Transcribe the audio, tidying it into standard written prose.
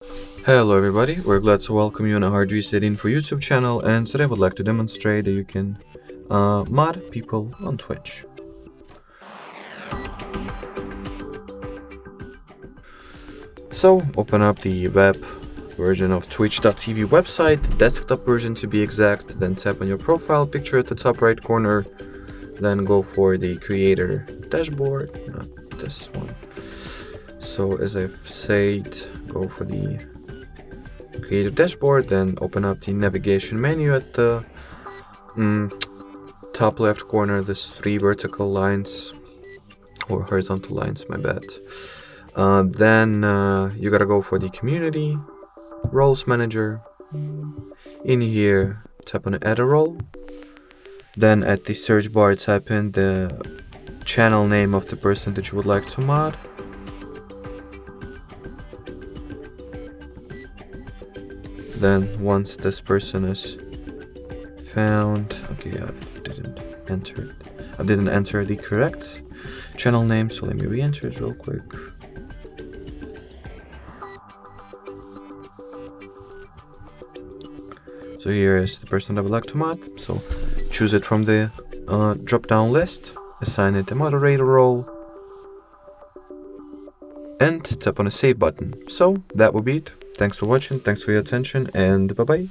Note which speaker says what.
Speaker 1: Hello everybody, we're glad to welcome you on a HardReset.Info YouTube channel, and today I would like to demonstrate that you can mod people on Twitch. So open up the web version of twitch.tv website, the desktop version to be exact, then tap on your profile picture at the top right corner, then go for the creator dashboard, not this one. So as I've said, go for the creator dashboard, then open up the navigation menu at the top left corner. There's 3 vertical lines, or horizontal lines, my bad. Then you gotta go for the community roles manager. In here, tap on add a role. Then at the search bar, type in the channel name of the person that you would like to mod. Then once this person is found, okay, I didn't enter the correct channel name, so let me re-enter it real quick. So here is the person that I would like to mod. So choose it from the drop-down list, assign it a moderator role, and tap on the save button. So that will be it. Thanks for watching, thanks for your attention, and bye-bye.